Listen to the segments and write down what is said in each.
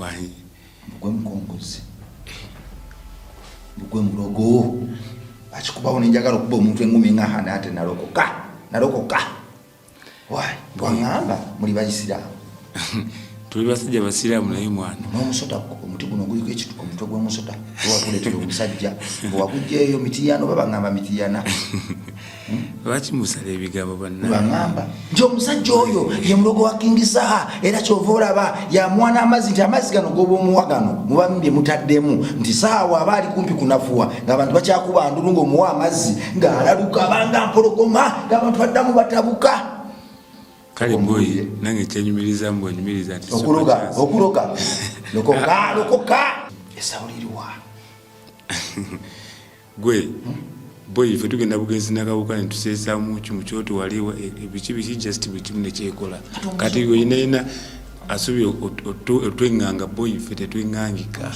Why? Mbugwe mkongozi. Mbugwe mulogo. Achikuba onenjagala okuba omuntu engumi ngahana ate nalokoka. Why? Bwangamba muli bayisiramu. Tuli basajja basiramu naye mwana. N'omusota omuti guno guliko ekituko omutwe gw'omusota. Wakuleetera omusajja. Bwakujjaeyo mitiyano baba ngamba mitiyana. Lwaki musala ebigambo banna? Bangamba nti omusajja oyo ye mulogo wa Kingisa era kyova olaba yamwana amazzi nti amazzi gano g'obwomuwa gano muba bye mutaddemu nti saawa aba ali kumpi kunafuwa ng'abantu bakyakuba ndulu ng'omuwa amazzi ng'alaluka abanga mpologoma ng'abantu baddamu batabuka. Kale boy nange kyenyumiriza mbwe nyumiriza nti okuloga lokoka esawulirwa gwe boy ife tugenda bugenzi nakawuka nituseesa muki mukyoto waliwa ebikibi just bikimu nekyekola kati yoyina asubi otwenganga boy ife tetwengangika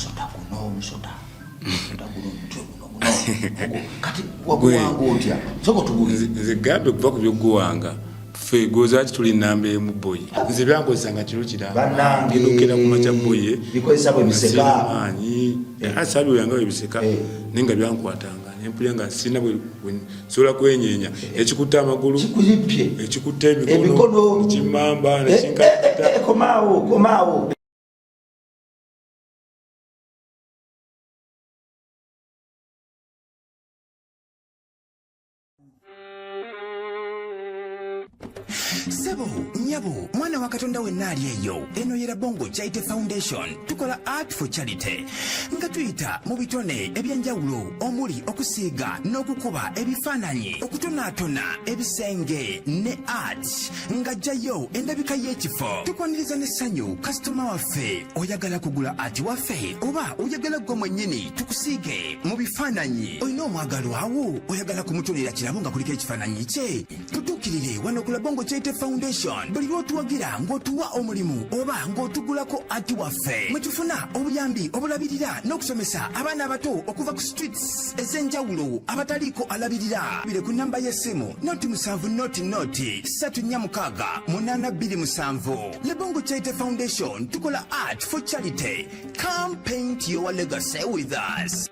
kati wabuwangu otya soko tubuze nze gambe kuva ku byoguwanga fe gozachi tuli nambe emu boy nze byankozanga kiro kiramba ngirukira mu macha boy bikozesa bwe biseka ani asabi yanga ebiseka ninga byankwatanga nempulya nga sina bwe sola kwenyenya ekikuta amagulu kikuzipye ekikuta emikono kimamba na kinkata komaawo Sebo, nyabo, mwana wa Katonda wenna ali eyo. Eno yera Bongo Charity Foundation. Tukola art for charity. Nga tuyita mu bitone ebyenjawulo omuli okusiiga n'okukuba ebifaananyi, okutonaatona ebisenge ne art. Nga jjayo endabika y'ekifo. Tukwaniriza n'essanyu kasitoma waffe oyagala kugula art waffe oba oyagala gwe mwennyini tukusiige mu bifaananyi. Olina omwagalo awo oyagala kumutonera kirabo nga kuliko ekifaananyi kye. Tutuukirire wano ku Bongo Charity Foundation. Buli lw'otuwagira ng'otuwa omulimu oba ng'otugulako ati waffe. Mwe tufuna obuyambi obulabirira n'okusomesa abaana abato okuva ku streets ez'enjawulo abataliiko alabirira. Bire ku nnamba y'essimu noti 7 noti 346 827. Le Bongo Charity Foundation tukola art for charity. Come paint your legacy with us.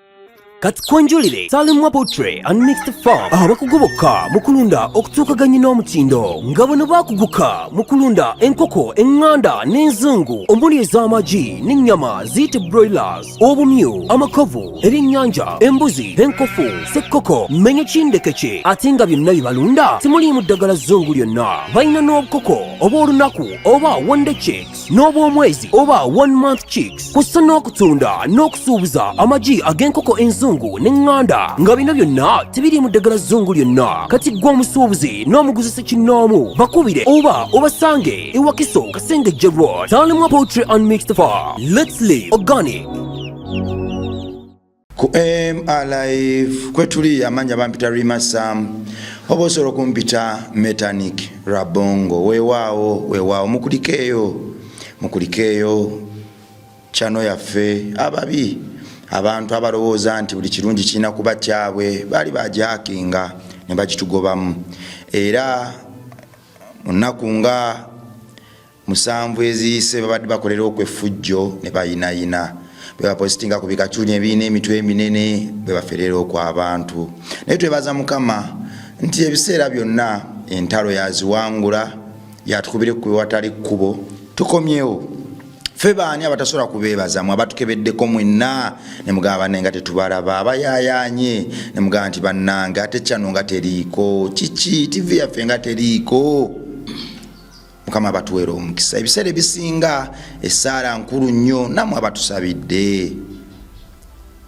Katukonjulire Salimwa Poultry and Mixed Farm abakugoboka mukulunda okutuukaganya n'omutindo nga bano bakuguka mukulunda enkoko enganda n'enzungu omuli ez'amagi n'ennyama ziyite broilers obumyu amakovu ebyennyanja embuzi enkofu ssekkoko mmenye kindekeke ate nga byonna bibalunda simuliimu ddagala zzungu lyonna balina n'obukoko obw'olunaku oba one day chicks n'obw'omwezi oba 1 month chicks kussa n'okutunda n'okusuubuza amagi ag'enkoko enzungu n'enganda nga bino byonna tebiri mu ddagala zzungu lyonna kati gwe omusuubuzi n'omuguzisa kinnoomu bakubire oba obasange ewakiso Kasengejje Road Salimwa Poultry and Mixed Farm. Let's live organic. Ku MRF kwetuli amanya bampita Rimasam oba osobola okumpita Mechanic Rabongo weewaawo mukulikeeyo chano yaffe ababi abantu abalowooza nti buli kirungi kirina kuba kyabwe baali bajakinga ne bagitugobamu era munaku nga 7 eziyise babadde bakolera okweffujjo ne bayinayina bwe bapositinga ku bikaculi ebiina emitwe eminene bwe baferera okw'abantu naye twebaza Mukama nti ebiseera byonna entalo yaziwangula yatukubire ku watali kkubo tukomyewo ffe baani abatasobola kubeebaza mwe abatukebeddeko mwenna ne mugamba nenga tetubalaba abayayaanye ne mugamba nti bannange ate kyano nga teriiko kiki TV yaffe nga teriiko Mukama abatuweera omukisa ebiseera ebisinga essaala nkulu nnyo nammwe abatusabidde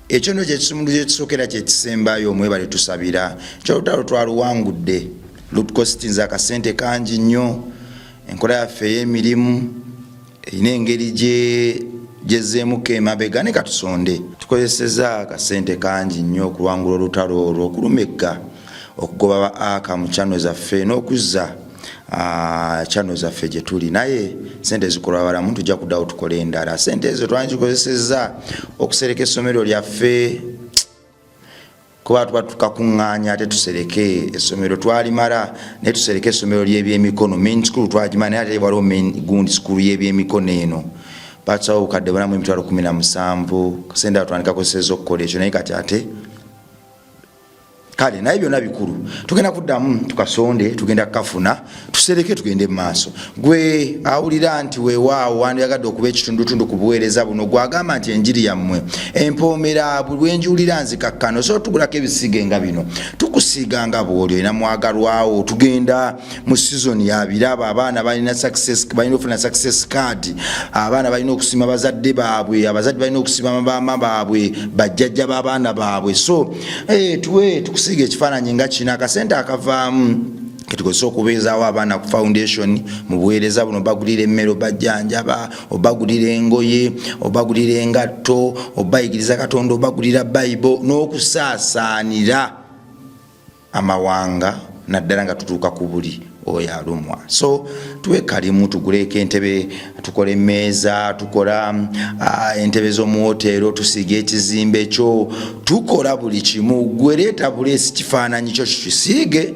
ekyo nno kyekisumuluzo ekisookera kyekisembayo omwebale tusabira kyolutalo twaluwangudde lutukositinza akasente kangi nnyo enkola yaffe ey'emirimu ine engeri gyezeemuka emabega ne katusonde tukozeseza akasente kangi nnyo okuwangula olutalo olwo okulumegga okugoba ba aka mu chano zaffe n'okuzza chano zaffe gye tuli naye sente zikola balamu tujja kuddawo tukole endala sente ezo twandikozeseza okusereka essomero lyaffe kuba tuba tukakuŋŋaanya ate tusereke essomero twalimala naye tusereke essomero ly'ebyemikono main school twagimala naye ate waliwo main gundi school y'ebyemikono eno batsawo kadde bana mu 17,000 kasenda atwanika kosezo okkola ekyo naye kati ate kale naye byonna bikulu tugenda kuddamu tukasonde tugenda kukafuna tusereke tugende mu maaso gwe awulira nti weewaawo wandiyagadde okuba ekitundutundu ku buweereza buno gwagamba nti enjiri yammwe empoomera bwenjiwulira nzikakkano so tugulako ebisige nga bino tukusiiga nga bw'oli olina mwagalwawo tugenda mu sizoni ya birabo abaana balina ofuna success card abaana balina okusiima bazadde baabwe abazadde balina okusiima baama baabwe bajjajja b'abaana baabwe so tuwe tukusiiga ekifaananyi nga kino akasente akavaamu ketukozesa okubeezaawo abaana ku foundation mu buweereza buno bagulira emmere obajjanjaba obagulira engoye obagulira engatto obayigiriza katonda obagulira bayibuli n'okusaasaanira amawanga naddala nga tutuuka ku buli oyo alumwa so tuwe kalimu tuguleeko entebe tukola emmeeza tukola entebe z'omu wotero tusiga ekizimbe kyo tukola buli kimu gwe leeta buleesi kifaananyi kyo kikisiige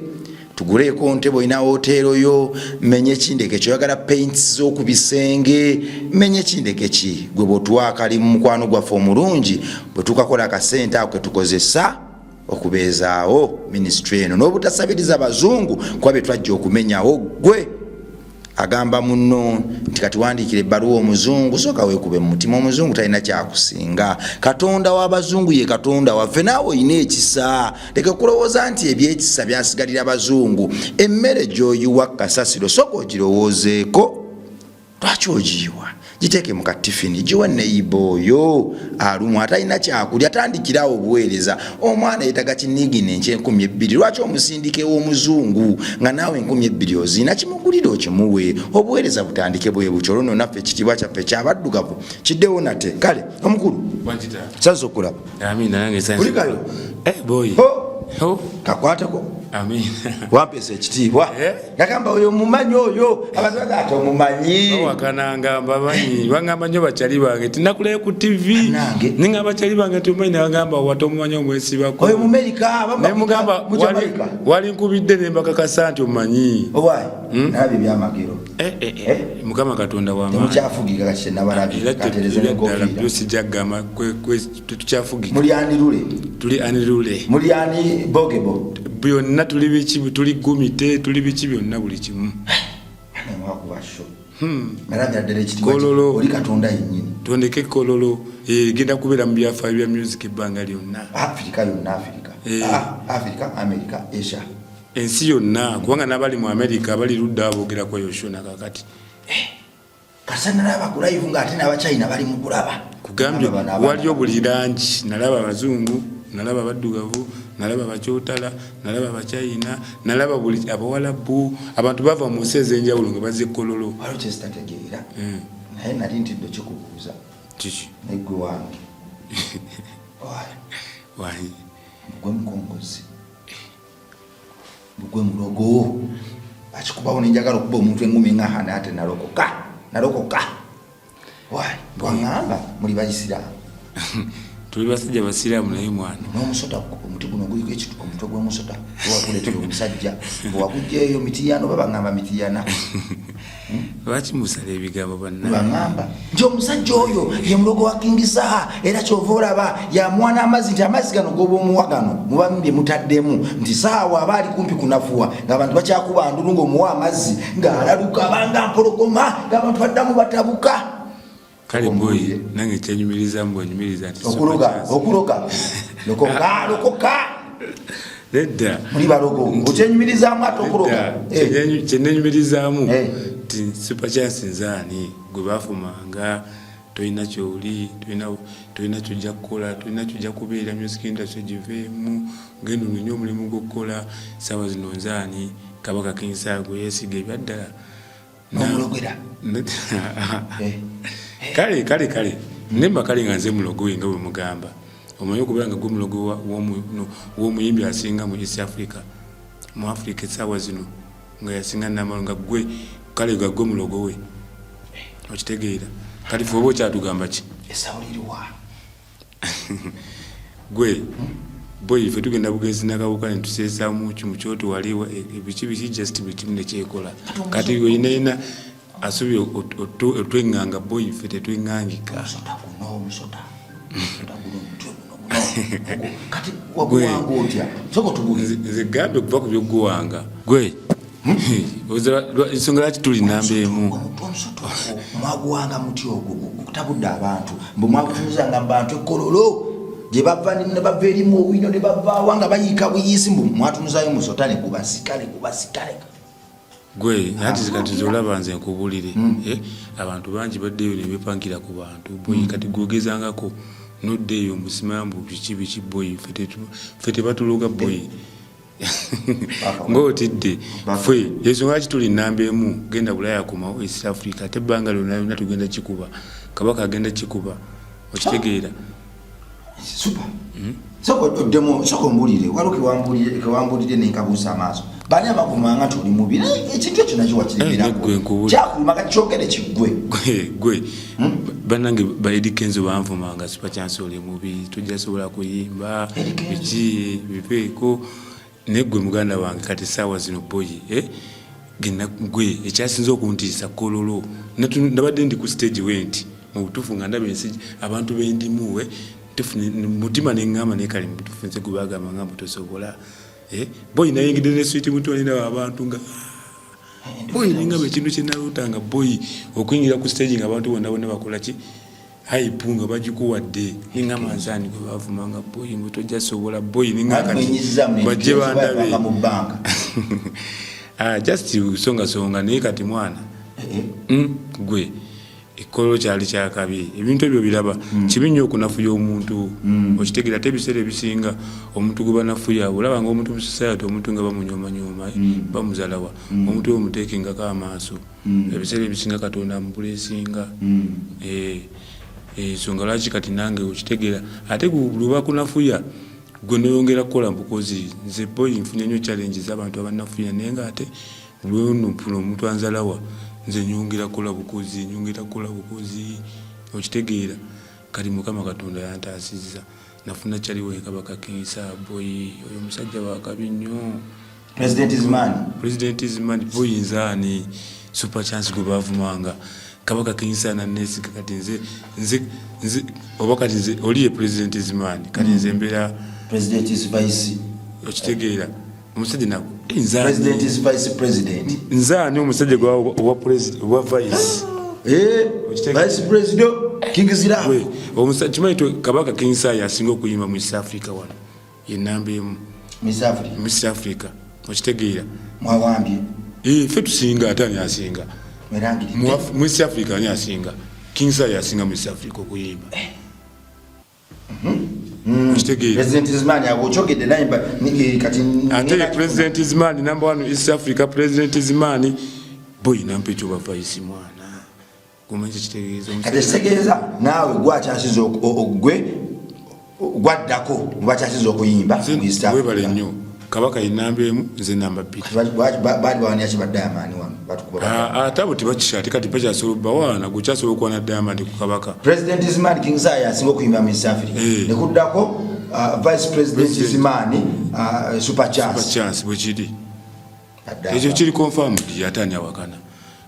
tuguleeko ntebe olina wotero yo menye ekindeke kyoyagala paints z'oku bisenge menye ekindeke ki gwe bw'otuwa kalimu mukwano gwaffe omulungi bwe tukakola akasente ako ketukozesa okubeezaawo ministry eno n'obutasabiriza bazungu kuba betwajja okumenyawo gwe agamba muno nti kati wandiikira ebbaluwa omuzungu sooka weekube mu mutima omuzungu talina kyakusinga katonda w'abazungu ye katonda waffe naawe olina ekisa leka kulowooza nti ebyekisa byasigalira abazungu emmere gy'oyiwa kasasiro sooka ogirowoozeeko lwaki ogiyiwa giteeke mu katifini giwe neyiba oyo alumwa atalina kyakulya tandikirawo obuweereza omwana yetaga kinigine ekye2,000 lwaki omusindikewo omuzungu nga naawe 2,000 ozina kimugulira okimuwe obuweereza butandike bwe butyo olwo naffe ekitiibwa kyaffe kyabaddugavu kiddewo nate kale omukulu saza okulaba kulikayo kakwateko wampeesa ekitiibwa gagamba oyo mumanyi oyo abantu bagata omumanyi wakanangamba banyi bagamba nnyo bakyali bange tinakulayo ku tv ninga bakyali bange tumanyi nabagamba wate omumanyi omwesibako oyo mumerika nemugamba wali nkubidde nembakakasa nti omumanyi nabyo byamagero mukama katonda wamamukyafugika kakitenabalabikaterezedala byosijagamba tukyafugika muli anirule tuli anirule muli ani bogebo byonna tuli biki tuli gumite tuli biki byonna buli kimu kololo oli katonda yennyini tondeke kololo genda kubeera mu byafaayo bya music ebbanga lyonna Afrika yonna Afrika America Asia ensi yonna kubanga n'abali mu America abali ludda aboogera kwa yoshona kakati kasana nalaba ku live ng'ate n'abachina bali mu kulaba kugambye waliyo buli langi nalaba abazungu nalaba abaddugavu nalaba abakyotala nalaba abachina nalaba buli abawalabu abantu bava mu nsi ez'enjawulo nga bazze kololo waliwo kyezitategeera naye nali ntidde kikubuuza kiki naigwe wange wani gwe mukongozi gwe mulogo akikubawo nenjagala okuba omuntu engumi ngahana ate nalokoka waŋŋamba muli bayisiraamu tuli basajja basiraamu naye mwana n'omusota omuti guno guliko ekituko omutwe gw'omusota wakuleetera omusajja bwewakujjaeyo mitiyano babaŋŋamba mitiyana lwaki musala ebigambo baŋŋamba nti omusajja oyo ye mulogo wa kingisa era kyova olaba yamwana amazzi nti amazzi gano goba omuwa gano muba bye mutaddemu nti saawa aba ali kumpi kunafuwa ng'abantu bakyakuba ndulu ng'omuwa amazzi ng'alaluka abanga mpologoma ng'abantu baddamu batabuka kale boy nange kyenyumirizamu bwenyumiriza nti okuloka lokoka nedda muli balogo okyenyumirizamu ate okuloka kyenenyumirizamu ti super chance nzaani gwe bafumanga tolina kyoli tolina kyojja kukola tolina kyojja kubeera music industry giveemu genda ononye omulimu gw'okukola saawa zino nzaani kabaka kinsaago yeesiga ebyaddala nomulogera kale nemba kale nga nze mulogo we nga bwe mugamba omanyi okubeera nga gwe mulogo w'omuyimbi asinga mu East Africa mu Africa essaawa zino nga yasinga namalo nga gwe kale nga gwe mulogo we okitegeera kati fe oba okyatugamba ki esawulirwa gwe boy fe tugenda bugenzi nakawuka ne tuseesaamu ki mu kyoto waliwo biki just biki nekyekola kati olinaina asubye otwenganga boy ffe tetwengangika musota kati waguwanga otya soko tubulize nze gambe okuva ku byoguwanga gwe ensonga lwaki tuli namba emu mwaguwanga muti ogwo kutabudde abantu mbu mwakutunuzanga mu bantu ekkololo gye bava ne bava erimu owino ne bavaawa nga bayiika buyisi mbu mwatunuzayo musota ne kubasikale gwe anti kati zolaba nze nkubulire abantu bangi baddeeyo ne bepangira ku bantu boyi kati gwogezangako noddeeyo musimambu biki boyi ffe tebatuluga boyi ng'otidde ffe ensonga lwaki tuli namba emu genda bulaya komawo east africa ate ebbanga lyonna tugenda kikuba kabaka agenda kikuba okitegeera super soko oddemu soko mbulire waliwo kewambulire nenkabuusa amaaso bani abakumanga nti oli mubi ekintu ekyo nakyo wakiremerako kyakuluma kati kyogere kiggwe gwe bannange baedi kenzo banvumanga super chance oli mubi tojasobola kuyimba biki bipeeko negwe muganda wange kati saawa zino boyi genda gwe ekyasinza okuntiisa kololo nabadde ndi ku stage wenti mu butuufu nga ndaba ensi abantu bendimuwe mutima neŋŋamba naye kale mutuufu nze gwe bagamba nga mutosobola boyi nayingidde ne switi mutwalinawo abantu nga boyi nengamba ekintu kyenalutanga boyi okuyingira ku stage nga abantu bonna bonna bakola ki haipu nga bagikuwadde neŋŋamba nzaani gwe bavumanga boyi mwe tojasobola boyi bajje bandabe just songa naye kati mwana gwe ekkololo kyali kyakabi ebintu ebyo biraba kibi nnyo okunafuya omuntu okitegeera ate ebiseera ebisinga omuntu gwe banafuya olaba nga omuntu mu society omuntu nga bamunyomanyooma bamuzalawa omuntu we omuteekengako amaaso ebiseera ebisinga katonda amubulesinga ensonga lwaki kati nange okitegeera ate luba kunafuya gwe noyongera kukola mbukozi nze boyi nfunye nnyo challenge z'abantu abanafuya naye nga ate lwenopuna omuntu anzalawa nze nyongera kukola bukozi okitegeera kati mukama katonda yantaasizza nafuna kyaliwo ekabaka kensa boyi oyo omusajja wakabi nnyo president zimani boyi nzaani super chance gwe bavumanga kabaka kensa naneesiga kati nze oba kati nze oli ye president zimani kati nze mbeera president is vice okitegeera omusajja nako president is vice president nzaani omusajja owa president owa vice vice president kingizira omusajja kimanyi kabaka kensa yasinga okuyimba mu East Africa wano ye namba emu Miss Africa okitegeera mwawambye ffe tusinga ate ani asinga mu East Africa ani asinga kensa yasinga mu East Africa okuyimba President Zimani agochogedde naye kati ate President Zimani number 1 East Africa President Zimani boyi nampe kyo bafaisi mwana kumenye kitegeeza kati segeeza nawe gwakyasiza ogwe gwaddako mubakyasiza okuyimba mu East Africa webale nnyo kabaka inamba emu nze namba 2 bali bawanya kiba Diamond wano batukuba atabo tibakishati kati pakyasobola bawana gukyasobola okuwana Diamond ku kabaka President Zimani King Zaya asinga okuyimba mu East Africa ne kuddako Vice President Zimani Super Chance bwekiri ekyo kiri confirmed yatani awakana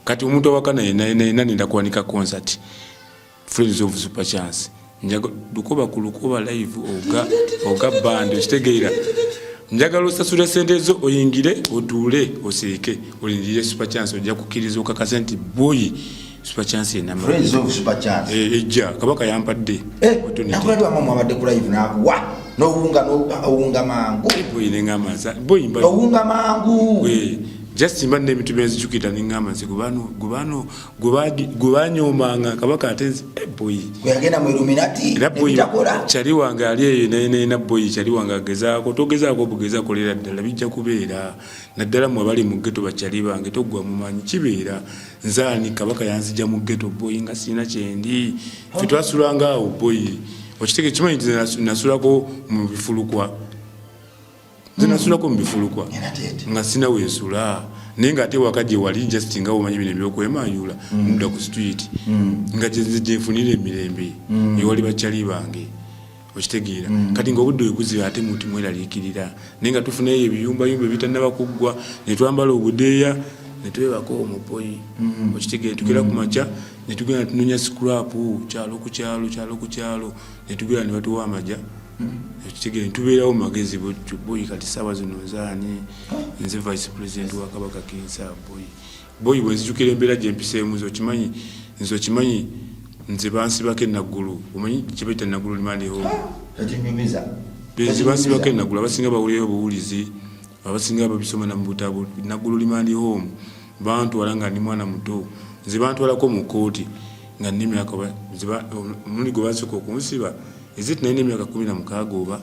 kati omuntu awakana yena nenda kuwanika concert Friends of Super Chance njaga lukoba ku lukoba live oga band okitegeera njagala osasula sente zo oyingire otuule osiike olindire Super Chance ojja kukkiriza okakasa nti boyi Super Chance enamba Friends of Super Chance ejja kabaka yampadde nakulaba mama abadde ku live nakuwa n'owunga mangu boyi nengamaza boyi mba owunga mangu just mbadde ebintu byenzijukira nengamaze gubanyomanga kabaka ateze boyi yagenda mu Illuminati nebitakola kyali wange ali eyo nena boyi kyali wange agezaako togezaako bugeza kolera ddala bijja kubeera naddala mu abali mu ghetto bakyali bange toggwa mumanyi kibeera nzaani kabaka yanzija mu ghetto boyi nga sina kyendi ffe twasulanga awo boyi okitege kimanyi nti nasulako mu bifulukwa nga sina wensula naye nga ate waka gye wali just nga omanyi bino ebyokwemayula mudda ku street nga gyenfunira emirembe ewali bakyali bange okitegeera kati ngaobudde wekuzira ate muti mweraliikirira naye nga tufunayo ebiyumbayumba ebitannaba kuggwa ne twambala obudeeya netwebako omupoyi okitegere tugera ku makya netugenda tunonya scrap kyalo ku kyalo netugera ne batuwa amajja okitegere ntubeerawo mu magezi boyi kati saawa zino nzaani nze vice president wa Kabaka Kinsa boyi bwenzijukira embeera gyempiseemu okimanyi nze bansibako enaggulu omanyi kibaita naggulu limandiho bansibako enaggulu abasinga bawulireyo obuwulizi abasinga babisoma na mubutabo naggulu limandiho bantwala nga ndi mwana muto nze bantwalako mu kooti nga ndi myaka omulundi gwe basooka okunsiba eziti nalina emyaka 16 oba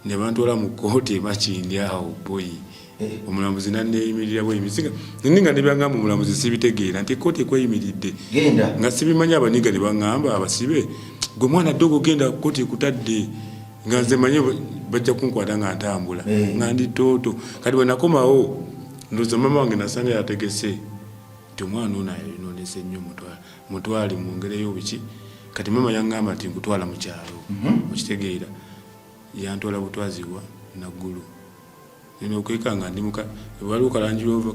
ne bantwala mu kooti emakindi awo boyi omulamuzi nanneeyimirira bweyimisinga nga nebyangamba omulamuzi sibitegeera nti ekooti ekweyimiridde nga sibimanyi abaniga ne baŋŋamba abasibe gwe mwana ddogo genda kooti ekutadde nga nze manye bajja kunkwata nga ntambula nga ndi tooto kati bwe nakomawo ndowooza mama wange nasanga yategese nti omwana ono ayonoonese nnyo mutwale mu ngeri y'obiki kati mama yaŋŋamba nti nkutwala mu kyalo okitegeera yantwala butwazibwa naggulu nino okwekanga ndi muka waliwo kalanjirova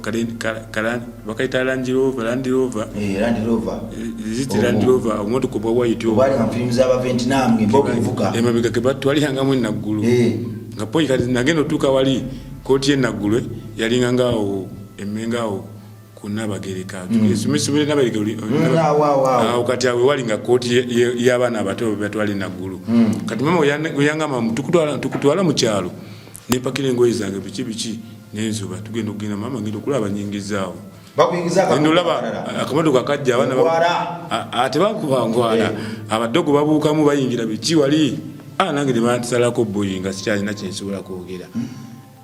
bakaita landirova ziti landirova omotoka bwa white emabega ke batwalirangamu enaggulu nga poyi kati nagenda otuuka wali kooti enaggulu yalingangaawo emengaawo kunabagereka esomesomere nabagereka kati awe wali nga kooti y'abaana abato batwala enaggulu kati mama weyangamba tukutwala mu kyalo nepakira engoye zange biki nenzuba tugenda mama ngenda okulaba nyingizaawo ndolaba akamotoka kajja abaana ate bakubangwana abadogo babuukamu bayingira biki wali nange nebansalako boyi nga sikyalina kyensobola kwogera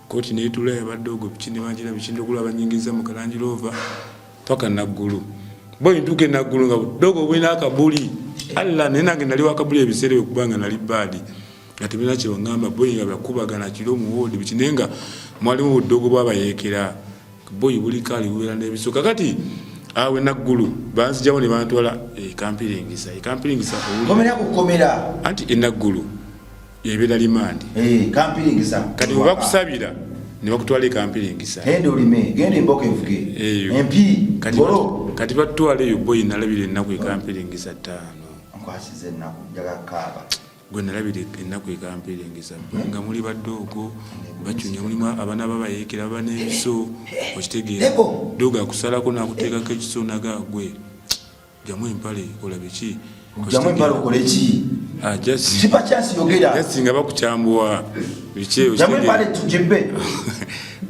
kooti neetula abadogo biki nebangira biki ndokulaba nyingiza mu kalanjirova paka naggulu boyi ntuuka enaggulu nga budogo bwina akabuli alla naye nange nali wakabuli ebiseera byokubanga nali baadi nga tebina kyewaŋŋamba boyi nga bakubagana kiro mu woodi biki naye nga mwalimu budogo bwabayeekera boyi buli kaali bubeera n'ebiso kakati awe naggulu banzijawo ne bantwala ekampiringisa anti enaggulu ebeera limandi kati bwe bakusabira ne bakutwala ekampiringisa kati batutwala eyo boyi nalabira ennaku ekampiringisa 5 gwe nalabira ennaku ekampiringisa nga muli badoogo bacunya mulimu abaana babayeekera baba n'ebiso okitegeera doogo akusalako nakuteekako ekiso nagagwe jamu empale olabeki jasi nga bakukyambuwa biki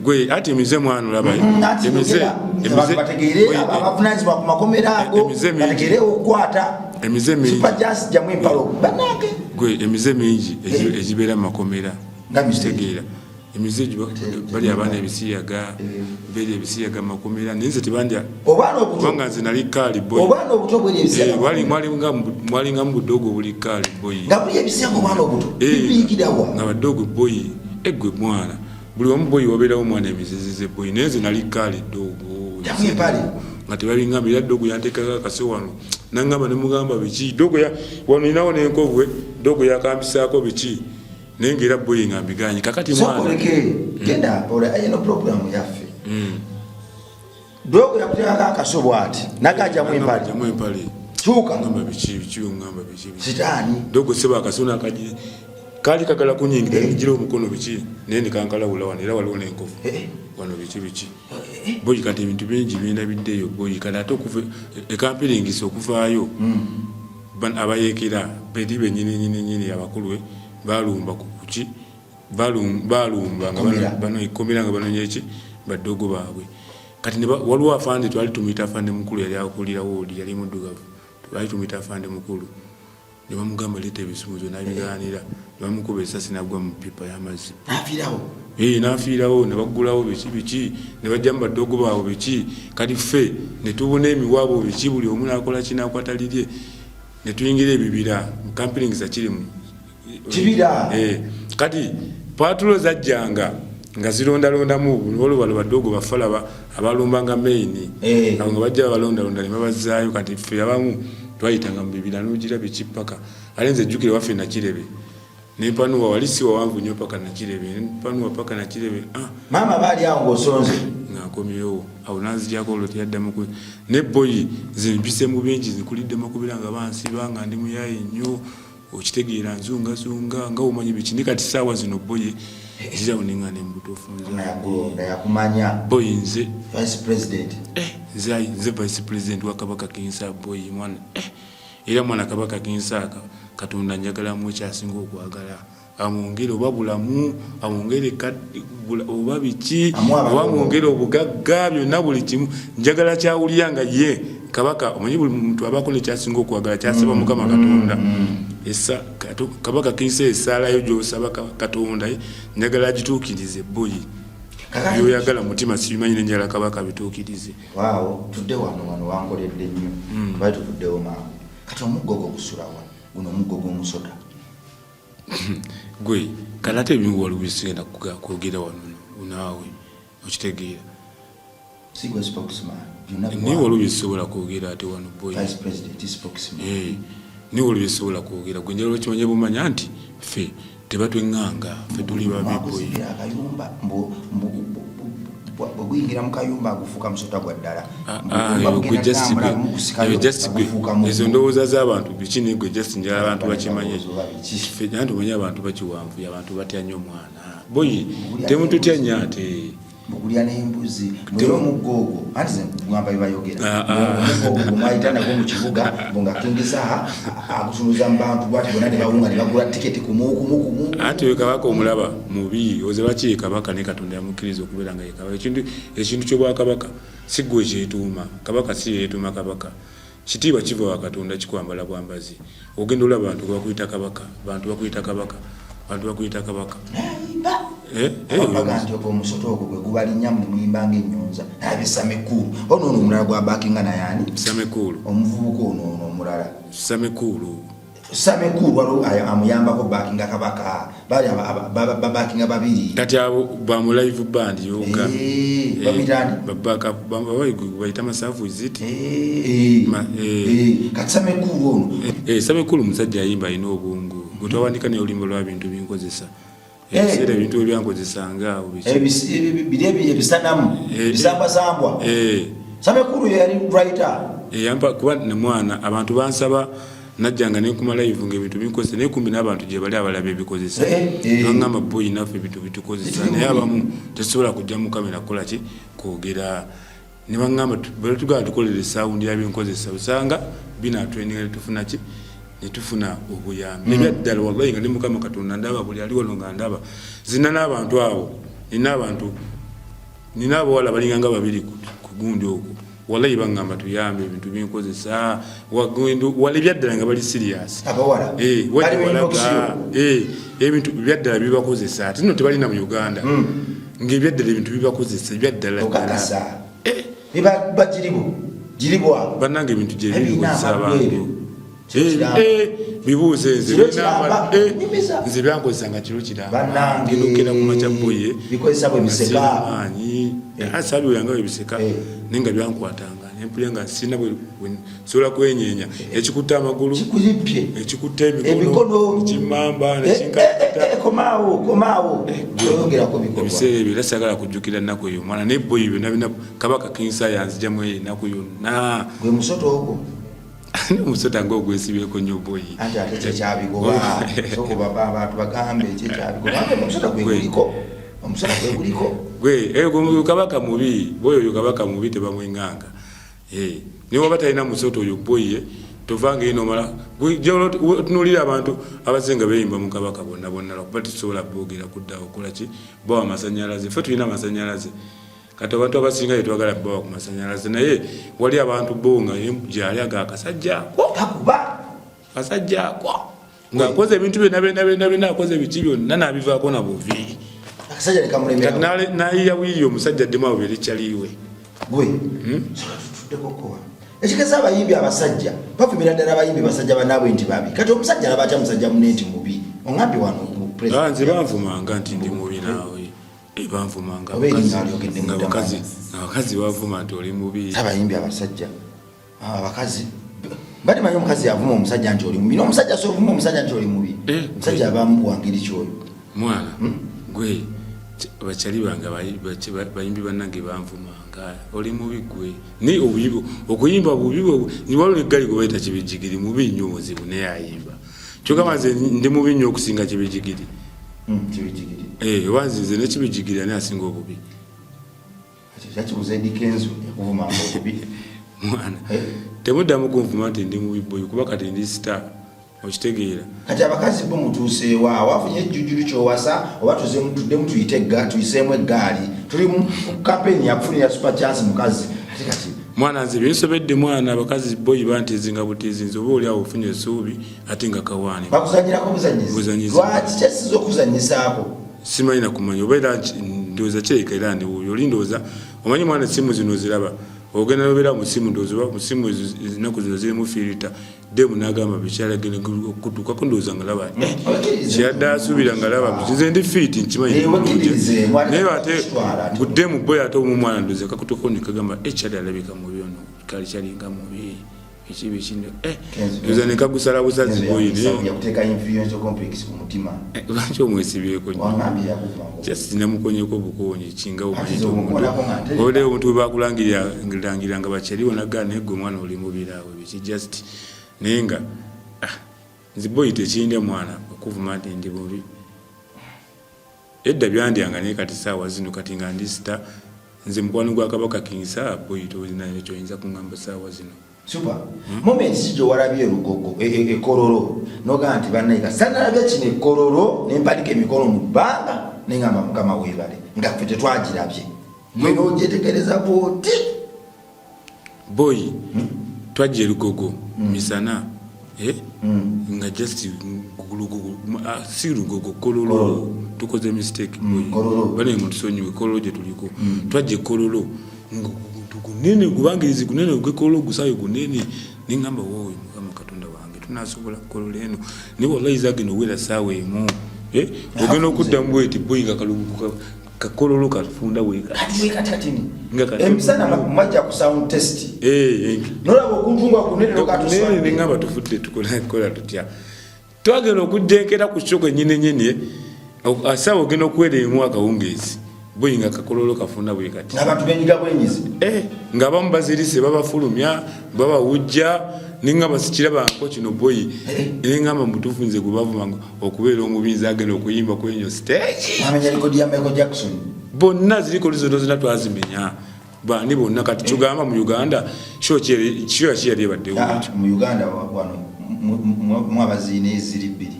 gwe ati emize mwana olaba emize mingi egibeera mu makomera kitegeera emize bali abaana ebisiyaga beri ebisiyaga makomera nenze tebandya kubanga nze nali kaali boy mwalinga mu budogo buli kaali boy nga badogo boy egwe mwana buli wamu boy wabeerawo mwana emizezeze boy nenze nali kaali dogo nga tebabingamba era dogo yanteekako akaso wano nangamba nemugamba biki dogo wano inawo n'enkovwe dogo yakambisaako biki naye ngaera boyi nga mbiganye kakati genda ayina programu yaffe dogo yakuteekako akaso bwati nagajamu empale kyukangamba biki sitaani dogo seba akaso nakagire kaali kagala kunyingira nijira omukono biki naye nikankalawula wano era waliwo n'enkovu wano biki boyi kati ebintu bingi bigenda biddeeyo boyi kati ate okuva ekampiringisa okuvaayo abayeekera beri benyininyini abakulu balumba kuki balumba nga bano ikomera nga banonya eki badogo baabwe kati waliwo afande twali tumuyita afande mukulu yali akulira woodi yali muddugavu twali tumuyita afande mukulu ne bamugamba leeta ebisumuzo n'abigaanira ne bamukuba esasi nagwa mu pipa y'amazzi n'afiirawo ne baggulawo biki ne bajjamu badogo baabwe biki kati ffe ne tubona emiwaabo biki buli omu n'akola kinakwatalirye ne tuyingira ebibira mu kampiringisa kirimu kibira kati patulo zajjanga nga zirondalondamu olubalo badogo bafala abalumbanga maini abo nga bajja balondalonda ne babazaayo kati ffe abamu twayitanga mu bibira n'ogira bikipaka alenze ejjukire waffe nakirebe ne panuwa walisi wawanvu nnyo paka Nakirebe panuwa paka Nakirebe mama bali awo ng'osonze ng'akomyewo awo nanzijako olwo teyaddamu ne boyi zimpise mu bingi zikulidde makubira nga bansiba nga ndi muyayi nnyo okitegeera nzungazunga nga omanyi biki ne kati ssaawa zino boyi zirawuninga ne mbutuufu yakumanya boyi nze vice president nze vice president wa Kabaka Kinsa boyi mwana era mwana Kabaka Kinsa Katonda njagalamu ekyasinga okwagala amwongere oba bulamu amwongere oba biki oba amwongere obugagga byonna buli kimu njagala kyawulira nga ye Kabaka omanyi buli muntu abako nekyasinga okwagala kyasaba Mukama Katonda Kabaka Kinsa esaalayo gy'osaba Katonda njagala agituukirize boyi byoyagala mutima sibimanyi nenjala Kabaka bituukirize waawo tudde wano wankoledde nnyo twali tutuddewo maama kati omuggo gwokusula wano guno omuggo gw'omusota gwe kalate ebingu waliwo bisigenda kwogera wano naawe okitegeera sigwe spokesman niwe waliwo byesobola kwogera ate wano boy vice president spokesman niwe waliwo byesobola kwogera gwe njala okimanya bumanya nti ffe tebatwenganga ffe tuli babiboy akayumba bweguyingira mu kayumba agufuuka musota gwa ddala ezo ndowooza z'abantu biki negwe just njala abantu bakimanye ffe janti omanye abantu bakiwanvu abantu batya nnyo omwana boyi temututya nnyo ate okulya n'embuzi mwera omuggo ogwo anti ze kugamba bibayogera omuggo mwayita nagwo mu kibuga ng'akingiza agusunuza mu bantu bwati bonna ne bawunga ne bagula tiketi kumukumu anti we Kabaka omulaba mubi oze baki Kabaka ne Katonda yamukkiriza okubeera nga ye Kabaka ekintu ky'obwakabaka si ggwe kyetuuma Kabaka si yeetuuma Kabaka kitiibwa kiva wa Katonda kikwambala bwambazi ogenda olaba abantu bakuyita Kabaka bantu bakuyita Kabaka baganti omusota ogwo gwe gubalinnya mulimuyimbanga ennyonza abisamekulu ono omulala gwabakinga nayani samekulu omuvubuka ono omulala samekulu waliwo amuyambako bakinga Kabaka bali babakinga babiri kati abo bamu live band yoga babitani bayita masafu iziti kati samekulu ono samekulu musajja ayimba alina obwongo gutawandika ne olumbo lwa bintu binkozesa ebiseera ebintu ebyankozesanga awo biri ebisanamu bisambwasambwa samekulu yali writer eyampa kuba ne mwana abantu bansaba najjanga nenkuma live ng'ebintu binkozesa naye kumbi n'abantu gye bali abalaba ebikozesa baŋŋamba boyi naffe ebintu bitukozesa naye abamu tetusobola kujja mu kamera kukola ki kwogera ne baŋŋamba tugala tukolere esawundi yabyenkozesa usanga binatweninga netufuna ki netufuna obuyambi nebyaddala wallahi nga ne Mukama Katonda ndaba buli ali wano nga ndaba zina n'abantu abo nina abawala balinganga babiri ku gundi okwo wallahi baŋŋamba tuyambe ebintu binkozesa wali byaddala nga bali serious ebintu byaddala bibakozesa ate no tebalina mu Uganda ng'ebyaddala ebintu bibakozesa byaddala giribwa bannanga ebintu gye bikozesa abantu bibuuze nze byankozesa nga kiro kiramba ngendokera ku maca boye asabi oyanga ebiseka naye nga byankwatanga nempulya nga sina sobola kwenyeenya ekikutta amagulu ekikutta emikono ekimamba ebiseera ebyo era sagala kujjukira nnaku eyo omwana naye boyi byonna bina Kabaka Kinsa yanzijamu eyo ennaku yonna omusota ng'ogwesibyeko nnyo boyi gwe Kabaka mubi boyi oyo Kabaka mubi tebamwenganga niwe oba talina musota oyo boyi tovanga ino mala tunulira abantu abasenga beyimba mu Kabaka bonna lwakuba tusobola boogera kuddawo okola ki bawa amasanyalaze ffe tulina amasanyalaze kati abantu abasinga yetwagala bawa ku masanyalaze naye wali abantu bonga gyali aga akasajjako ng'akoze ebintu byonna akoze biki byonna n'abivaako na buvi nayiya wiiri omusajja ddemu abo berikyaliwe ekigeza abayimbi abasajja bavumira ddala abayimbi basajja banaabwe nti babi kati omusajja alaba atya musajja mune nti mubi oŋambye wano nze banvumanga nti ndi mubi naawe banvumanga abakazi bavuma nti oli mubi abayimbi abasajja abakazi bali manyo mukazi yavuma omusajja nti oli mubi n'omusajja sovuma omusajja nti oli mubi omusajja abamu wangiri kyoyo mwana gwe bakyali bange bayimbi bannange banvumanga oli mubi gwe ni obuyibo okuyimba bubibo niwalo eggali gwe bayita kibijigiri mubi nnyo muzibu naye ayimba kyokka nze ndi mubi nnyo okusinga kibijigiri wanzize nekibijigiri ani asinga obubi mwana temuddamu kunvuma nti ndi mubi boyi kuba kati ndi star okitegeera kati abakazi bo mutuuseewa wafunye ejjujjulu kyowasa oba tuddemu tuyite eggaali tuyiseemu eggaali tuli mu kampeni yakufunira super chance mukazi ate kati mwana nze byensobedde mwana abakazi boyi bantezinga butezinzi oba oli awo ofunye essuubi ate nga kawaani bakuzanyirako buzanyizi lwaki kyesiza okuzanyisaako simanyi nakumanya oba era ndowooza kireka era ndiwuyo oli ndowooza omanyi mwana simu zino ziraba ogenda nobeera mu simu ndowooza oba mu simu ennaku zino zirimu filita demu n'agamba bikyalagene okutuukako ndowooza nga laba kyeyadde asuubira nga laba nze ndi fiiti nkimanyi naye ate guddemu boyi ate omumwana ndowooza kakutuukako nekagamba ekyali alabika mubi ono kali kyalinga mubi ekibi ekindi ndowooza nekagusala busazi boyi lwaki omwesibyeko sinamukonyeko bukonyi kinga obadde omuntu bwe bakulangirira nga bakyaliwo nagaa naye gwe omwana oli mubiraawe biki just naye nga nzi boyi tekinde mwana okuvuma nti ndi bubi edda byandyanga naye kati saawa zino kati nga ndi sita nze mukwano gwa kabaka kinsa boyi tolinayo kyoyinza kuŋŋamba saawa zino super moment sijo warabye rugogo ekororo noga nti banayika sanalabye kino ekororo nempalika emikono mu bbanga nengamba mukama weebale nga ffe tetwagirabye gwe n'ogyetegereza bwoti boyi twajja erugogo misana nga just si rugogo kololo tukoze mistake bane mutusonyiwe kololo gye tuliko twajja ekololo gunene gubangirizi gunene gwekololo gusayo gunene nengamba wowe mukama katonda wange tunasobola kololo eno ne wallahi zagino wera sawa emu ogenda okuddamu bweti boyi nga kaluguka kakololo kafunda weka emisana majja ku sound test nolaba okuntunga kunene nokatusane nengamba tufudde tukola tutya twagenda okujjenkera ku kyoko nyine asawa ogenda okuwera emu akawungeezi boyi nga kakololo kafunda bwekati abantu benyiga bwenyizi nga abamu bazirise babafulumya babawujja nengamba sikirabanko kino boyi nengamba mutuufu nze gwe bavumanga okubeera omubinzi agenda okuyimba kwenyo stage bonna ziriko lizono zina twazimenya bani bonna kati tugamba mu Uganda kyo yali ebaddewo mu Uganda wano mu abaziine eziri bbiri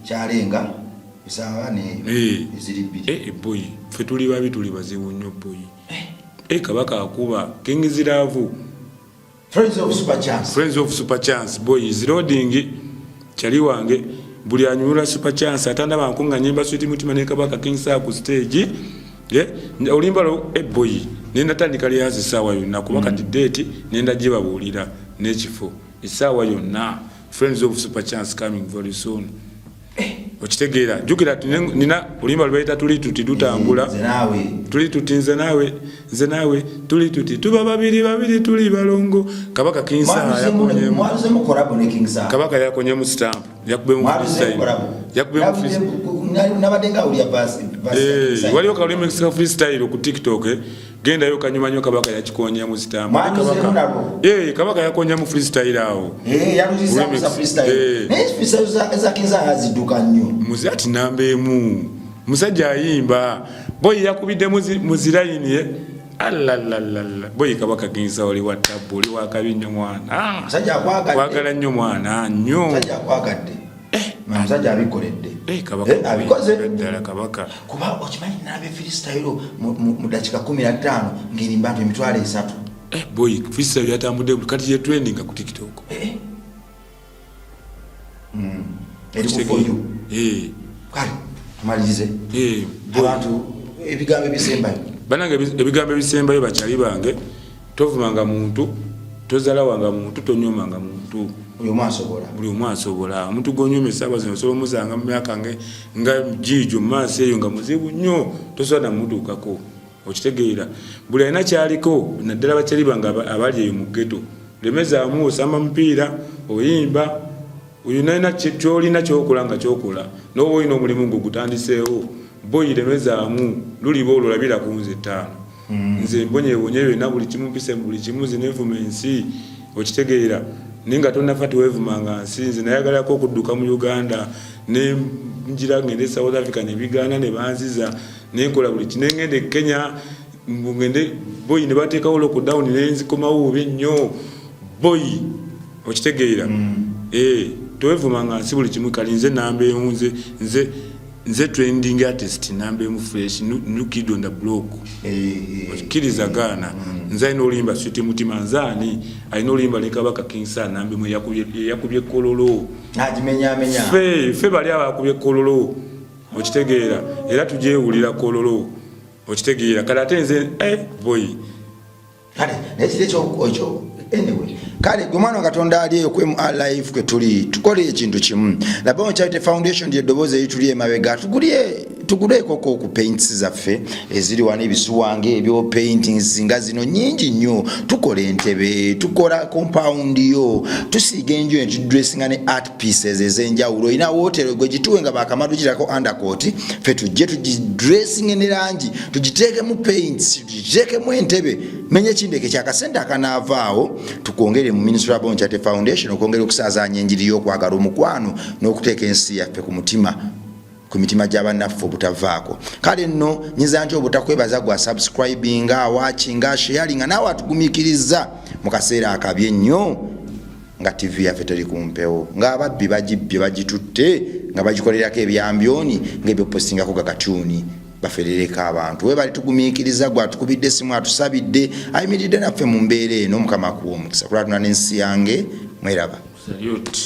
kyalenga bisangane eziri bbiri boyi ffe tuli babi tuli bazibu nnyo boyi kabaka akuba kingiziraavu Friends of Super Chance boy is loading chali wange buli anyula Super Chance atanda bankunga nyimba switi mutima ne kabaka King Sir ku stage olimba boy nenda tandika lyazi sawa yonna kuba kati date nenda jiba bulira n'ekifo isawa yonna Friends of Super Chance coming very soon okitegeera jukira nina olimba lwaita tuli tuti tutangula tuli tuti nze nawe tuli tuti tuba babiri tuli balongo kabaka King Sir kabaka yakonye mu stamp yakube mu freestyle nabadenga ulia basi waliyo ka remix ka freestyle ku TikTok genda yo kanyumanyo kabaka yakikonya mu stamp kabaka yakonya mu freestyle awo yaruziza mu freestyle freestyle za King Sir aziduka nnyo muzi ati nambemu musajja ayimba boyi yakubide muzirayini alalala boyi kabaka King Sir oli watabu oli wakabinyo mwana musajja kwagala nnyo mwana nnyo musajja kwagadde musajja abikoledde kabaka abikoze ddala kabaka kuba okimanyi nabe freestyle mu dakika 15 ngiri mbantu emitwalo 3 boyi freestyle yatambudde kati ye trending ku TikTok erikufoyo kale tumalize abantu ebigambo ebisembayo banange ebigambo ebisembayo bakyali bange tovumanga muntu tozalawanga muntu tonyomanga muntu buli omu asobola omuntu gonyomesa abazino osobola omusanga mu myaka nga jijo mu maaso eyo nga muzibu nnyo tosobola namutuukako okitegeera buli alina kyaliko naddala bakyali bange abali eyo mu ghetto lemezaamu osamba mupiira oyimba oyinalina kyolina kyokola nga kyokola noba olina omulimu gugutandiseewo boyi lemezaamu luliba olulabira ku nze 5 nze mbonyebonye byonna buli kimu mpise buli kimu zinevuma ensi okitegeera ninga tonafa tiwevumanga nsi nze nayagalako okudduka mu Uganda nenjira ngende South Africa nebigaana ne banziza nenkola buli kinengende Kenya ngende boyi ne bateekawo lockdown nenzikomawo bubi nnyo boyi okitegeera towevumanga nsi buli kimu kali nze namba emu nze trending artist namba emu fresh new kid on the block okikiriza gaana nze alina olimba switi mutima nzaani alina olimba ne Kabaka Kingsa namba emu yakubye kololo fe bali abakubye kololo okitegeera era tujewulira kololo okitegeera kale ate nze boy kale nekyo anyway kale gwe mwana Katonda ali eyo kwe alive kwe tuli tukole ekintu kimu Labawo Charity Foundation ndiye doboze yituli emabega tugule koko ku paints zaffe eziri wani bisuwange ebyo paintings nga zino nyingi nnyo tukole entebe tukola compound yo tusiige enjo entudressinga ne art pieces ezenjawulo ina wotere gwe gituwe nga bakamadu kirako undercoat fe tujje tugidressing ne rangi tugiteeke mu paints tugiteeke mu entebe menye kindeke kyakasente akanavaawo tukongere mu Ministry of Labawo Charity Foundation okongera okusazaanya enjiri y'okwagala omukwano n'okuteeka ensi yaffe ku mutima ku mitima gy'abannaffe obutavaako kale nno nyiza nti obutakwebaza gwa subscribing watching sharing naawe atugumiikiriza mu kaseera akabi ennyo nga TV yaffe teri kumpewo ng'ababbi bagibbye bagitutte nga bagikolerako ebyambyoni ng'ebyo postingako gakatuni baferereko abantu we bali tugumiikiriza gwa tukubidde simu atusabidde ayimiridde naffe mu mbeera eno Mukama akuwa omukisa kulwa tuna n'ensi yange mweraba. Salute.